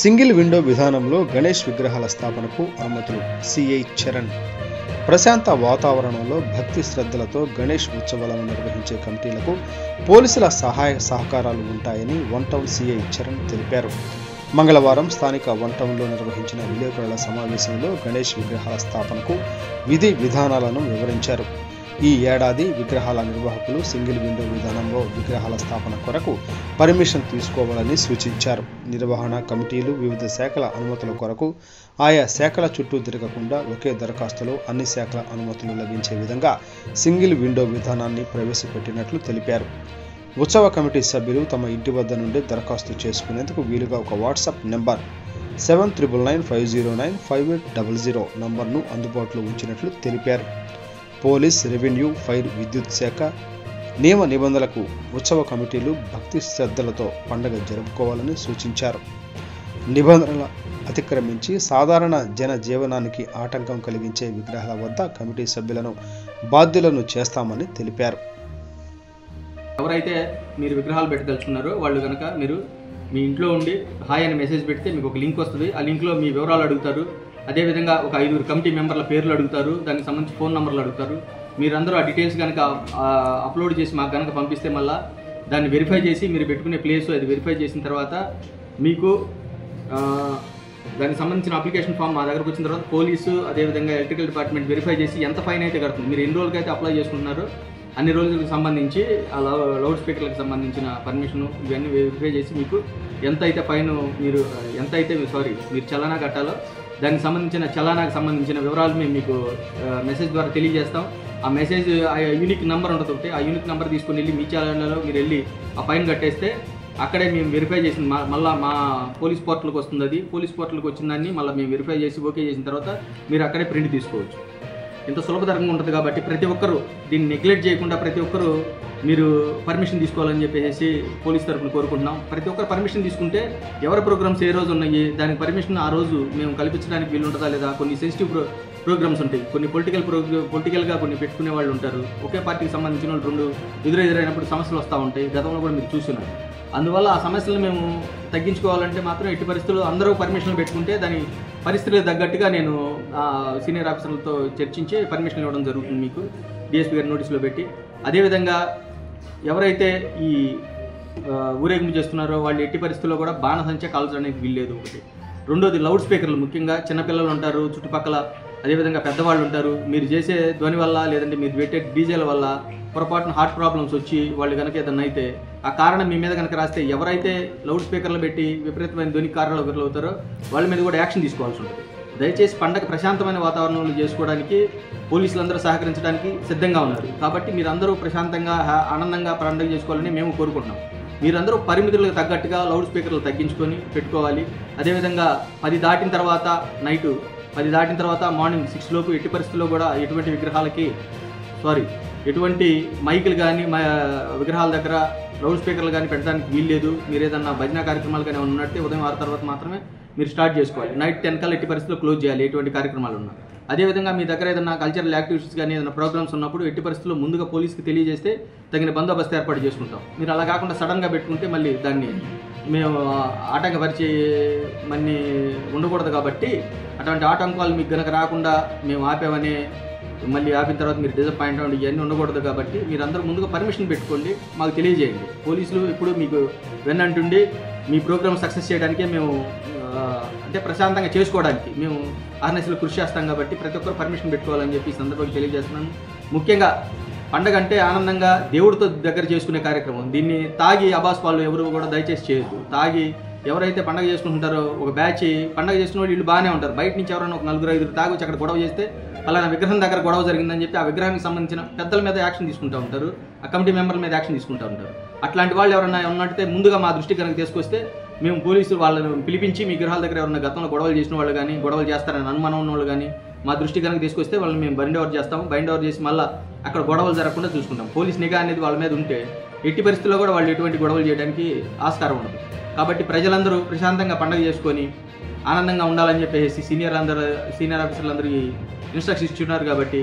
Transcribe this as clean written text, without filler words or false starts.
Single window విధానంలో గణేష్ విగ్రహాల స్థాపనకు అనుమతులు. సిఐ చరణ్. ప్రశాంత వాతావరణంలో భక్తి శ్రద్ధలతో గణేష్ ఉత్సవాలను నిర్వహించే కమిటీలకు పోలీసుల సహాయ సహకారాలు ఉంటాయని వన్ టౌన్ సిఐ చరణ్ తెలిపారు. మంగళవారం స్థానిక వన్ టౌన్లో నిర్వహించిన విలేకరుల సమావేశంలో గణేష్ విగ్రహాల స్థాపనకు విధి విధానాలను వివరించారు. ఈ ఏడాది విగ్రహాల నిర్వాహకులు సింగిల్ విండో విధానంలో విగ్రహాల స్థాపన కొరకు పర్మిషన్ తీసుకోవాలని సూచించారు. నిర్వహణ కమిటీలు వివిధ శాఖల అనుమతుల కొరకు ఆయా శాఖల చుట్టూ తిరగకుండా ఒకే దరఖాస్తులో అన్ని శాఖల అనుమతులు లభించే విధంగా సింగిల్ విండో విధానాన్ని ప్రవేశపెట్టినట్లు తెలిపారు. ఉత్సవ కమిటీ సభ్యులు తమ ఇంటి వద్ద నుండి దరఖాస్తు చేసుకునేందుకు వీలుగా ఒక వాట్సాప్ నెంబర్ 7999509500 నంబర్ను అందుబాటులో ఉంచినట్లు తెలిపారు. పోలీస్, రెవెన్యూ, ఫైర్, విద్యుత్ శాఖ నియమ నిబంధనలకు ఉత్సవ కమిటీలు భక్తి శ్రద్ధలతో పండుగ జరుపుకోవాలని సూచించారు. నిబంధనల అతిక్రమించి సాధారణ జన జీవనానికి ఆటంకం కలిగించే విగ్రహాల వద్ద కమిటీ సభ్యులను బాధ్యులను చేస్తామని తెలిపారు. ఎవరైతే మీరు విగ్రహాలు పెట్టదలుచుకున్నారో వాళ్ళు కనుక మీరు మీ ఇంట్లో ఉండి హాయ్ అని మెసేజ్ పెడితే మీకు ఒక లింక్ వస్తుంది. ఆ లింక్లో మీ వివరాలు అడుగుతారు. అదేవిధంగా ఒక 5 కమిటీ మెంబర్ల పేర్లు అడుగుతారు. దానికి సంబంధించి ఫోన్ నెంబర్లు అడుగుతారు. మీరందరూ ఆ డీటెయిల్స్ కనుక అప్లోడ్ చేసి మాకు కనుక పంపిస్తే మళ్ళీ దాన్ని వెరిఫై చేసి మీరు పెట్టుకునే ప్లేస్ అది వెరిఫై చేసిన తర్వాత మీకు దానికి సంబంధించిన అప్లికేషన్ ఫామ్ మా దగ్గరకు వచ్చిన తర్వాత పోలీసు అదేవిధంగా ఎలక్ట్రికల్ డిపార్ట్మెంట్ వెరిఫై చేసి ఎంత ఫైన్ అయితే కడుతుంది, మీరు ఎన్ని రోజులకి అయితే అప్లై చేసుకుంటున్నారో అన్ని రోజులకు సంబంధించి ఆ లౌడ్ స్పీకర్లకు సంబంధించిన పర్మిషన్ ఇవన్నీ వెరిఫై చేసి మీకు మీరు చలానా కట్టాలో దానికి సంబంధించిన చలానాకు సంబంధించిన వివరాలు మేము మీకు మెసేజ్ ద్వారా తెలియజేస్తాం. ఆ మెసేజ్ ఆ యూనిక్ నెంబర్ ఉంటుంది. ఆ యూనిక్ నెంబర్ తీసుకొని వెళ్ళి మీ చలానాలో మీరు వెళ్ళి ఆ ఫైన్ కట్టేస్తే అక్కడే మేము వెరిఫై చేసిన మళ్ళీ మా పోలీస్ పోర్టల్కి వస్తుంది. అది పోలీస్ పోర్టల్కి వచ్చిన దాన్ని మళ్ళీ మేము వెరిఫై చేసి ఓకే చేసిన తర్వాత మీరు అక్కడే ప్రింట్ తీసుకోవచ్చు. ఇంత సులభతరంగా ఉంటుంది కాబట్టి ప్రతి ఒక్కరూ దీన్ని నెగ్లెక్ట్ చేయకుండా ప్రతి ఒక్కరూ మీరు పర్మిషన్ తీసుకోవాలని చెప్పేసి పోలీస్ తరఫున కోరుకుంటున్నాం. ప్రతి ఒక్కరు పర్మిషన్ తీసుకుంటే ఎవరి ప్రోగ్రామ్స్ ఏ రోజు ఉన్నాయి దానికి పర్మిషన్ ఆ రోజు మేము కల్పించడానికి వీలు ఉంటుందా లేదా. కొన్ని సెన్సిటివ్ ప్రోగ్రామ్స్ ఉంటాయి, కొన్ని పొలిటికల్గా కొన్ని పెట్టుకునే వాళ్ళు ఉంటారు. ఒకే పార్టీకి సంబంధించిన వాళ్ళు 2 ఎదురైనప్పుడు సమస్యలు వస్తూ ఉంటాయి. గతంలో కూడా మీరు చూస్తున్నారు. అందువల్ల ఆ సమస్యలను మేము తగ్గించుకోవాలంటే మాత్రం ఎట్టి పరిస్థితుల్లో అందరూ పర్మిషన్లు పెట్టుకుంటే దాని పరిస్థితులకు తగ్గట్టుగా నేను సీనియర్ ఆఫీసర్లతో చర్చించి పర్మిషన్ ఇవ్వడం జరుగుతుంది. మీకు డిఎస్పీ గారి నోటీసులో పెట్టి. అదేవిధంగా ఎవరైతే ఈ ఊరేగింపు చేస్తున్నారో వాళ్ళు ఎట్టి పరిస్థితుల్లో కూడా బాణసంచ కాల్చడానికి వీల్లేదు. ఒకటి. రెండోది లౌడ్ స్పీకర్లు, ముఖ్యంగా చిన్నపిల్లలు ఉంటారు చుట్టుపక్కల, అదేవిధంగా పెద్దవాళ్ళు ఉంటారు. మీరు చేసే ధ్వని వల్ల లేదంటే మీరు పెట్టే డీజేల వల్ల పొరపాటున హార్ట్ ప్రాబ్లమ్స్ వచ్చి వాళ్ళు కనుక ఏదన్నా అయితే ఆ కారణం మీ మీద కనుక రాస్తే ఎవరైతే లౌడ్ స్పీకర్లు పెట్టి విపరీతమైన ధ్వని కారణాలు గురవుతారో వాళ్ళ మీద కూడా యాక్షన్ తీసుకోవాల్సి ఉంటుంది. దయచేసి పండగ ప్రశాంతమైన వాతావరణంలో చేసుకోవడానికి పోలీసులందరూ సహకరించడానికి సిద్ధంగా ఉన్నారు. కాబట్టి మీరందరూ ప్రశాంతంగా ఆనందంగా పండుగ చేసుకోవాలని మేము కోరుకుంటున్నాం. మీరందరూ పరిమితులకు తగ్గట్టుగా లౌడ్ స్పీకర్లు తగ్గించుకొని పెట్టుకోవాలి. అదేవిధంగా 10 దాటిన తర్వాత నైటు 10 దాటిన తర్వాత మార్నింగ్ 6 లోపు ఎట్టి పరిస్థితుల్లో కూడా ఎటువంటి మైకులు కానీ విగ్రహాల దగ్గర లౌడ్ స్పీకర్లు కానీ పెట్టడానికి వీల్లేదు. మీరు ఏదన్నా భజన కార్యక్రమాలు కానీ ఉన్నట్టే ఉదయం 6 తర్వాత మాత్రమే మీరు స్టార్ట్ చేసుకోవాలి. నైట్ 10 కల్లా ఎట్టి పరిస్థితుల్లో క్లోజ్ చేయాలి ఎటువంటి కార్యక్రమాలు ఉన్నా. అదేవిధంగా మీ దగ్గర ఏదైనా కల్చరల్ యాక్టివిటీస్ కానీ ఏదైనా ప్రోగ్రామ్స్ ఉన్నప్పుడు ఎట్టి పరిస్థితుల్లో ముందుగా పోలీస్కి తెలియజేస్తే తగిన బందోబస్తు ఏర్పాటు చేసుకుంటాం. మీరు అలా కాకుండా సడన్గా పెట్టుకుంటే మళ్ళీ దాన్ని మేము ఆటంకపరిచే మన్ని ఉండకూడదు. కాబట్టి అటువంటి ఆటంకాలు మీకు కనుక రాకుండా మేము ఆపామని మళ్ళీ ఆపిన తర్వాత మీరు డిసప్పాయింట్ అవ్వండి ఇవన్నీ ఉండకూడదు. కాబట్టి మీరందరూ ముందుగా పర్మిషన్ పెట్టుకోండి, మాకు తెలియజేయండి. పోలీసులు ఇప్పుడు మీకు వెన్నంటుండి మీ ప్రోగ్రామ్ సక్సెస్ చేయడానికే మేము అంటే ప్రశాంతంగా చేసుకోవడానికి మేము ఆర్ఎన్ఎస్లో కృషి చేస్తాం. కాబట్టి ప్రతి ఒక్కరు పర్మిషన్ పెట్టుకోవాలని చెప్పి ఈ సందర్భంగా తెలియజేస్తున్నాను. ముఖ్యంగా పండగ అంటే ఆనందంగా దేవుడితో దగ్గర చేసుకునే కార్యక్రమం. దీన్ని తాగి అబాస్ వాళ్ళు ఎవరు కూడా దయచేసి చేయొద్దు. తాగి ఎవరైతే పండగ చేసుకుంటుంటారో ఒక బ్యాచ్ పండగ చేసుకున్న వాళ్ళు వీళ్ళు బాగానే ఉంటారు. బయట నుంచి ఎవరైనా ఒక 4-5 తాగి వచ్చి అక్కడ గొడవ చేస్తే అలానే విగ్రహం దగ్గర గొడవ జరిగిందని చెప్పి ఆ విగ్రహానికి సంబంధించిన పెద్దల మీద యాక్షన్ తీసుకుంటూ ఉంటారు, ఆ కమిటీ మెంబర్ల మీద యాక్షన్ తీసుకుంటూ ఉంటారు. అట్లాంటి వాళ్ళు ఎవరైనా ఉన్నట్టే ముందుగా మా దృష్టికి కనుక తీసుకొస్తే మేము పోలీసులు వాళ్ళని పిలిపించి మీ విగ్రహాల దగ్గర ఎవరైనా గతంలో గొడవలు చేసిన వాళ్ళు కానీ గొడవలు చేస్తారని అనుమానం ఉన్న వాళ్ళు కానీ మా దృష్టి కనుక తీసుకొస్తే వాళ్ళని మేము బైండ్ ఓవర్ చేస్తాము. బైండ్ ఓవర్ చేసి మళ్ళీ అక్కడ గొడవలు జరగకుండా చూసుకుంటాం. పోలీస్ నిఘా అనేది వాళ్ళ మీద ఉంటే ఎట్టి పరిస్థితుల్లో కూడా వాళ్ళు ఎటువంటి గొడవలు చేయడానికి ఆస్కారం ఉండదు. కాబట్టి ప్రజలందరూ ప్రశాంతంగా పండుగ చేసుకొని ఆనందంగా ఉండాలని చెప్పేసి సీనియర్ ఆఫీసర్లు అందరూ ఇన్స్ట్రక్షన్స్ ఇస్తున్నారు. కాబట్టి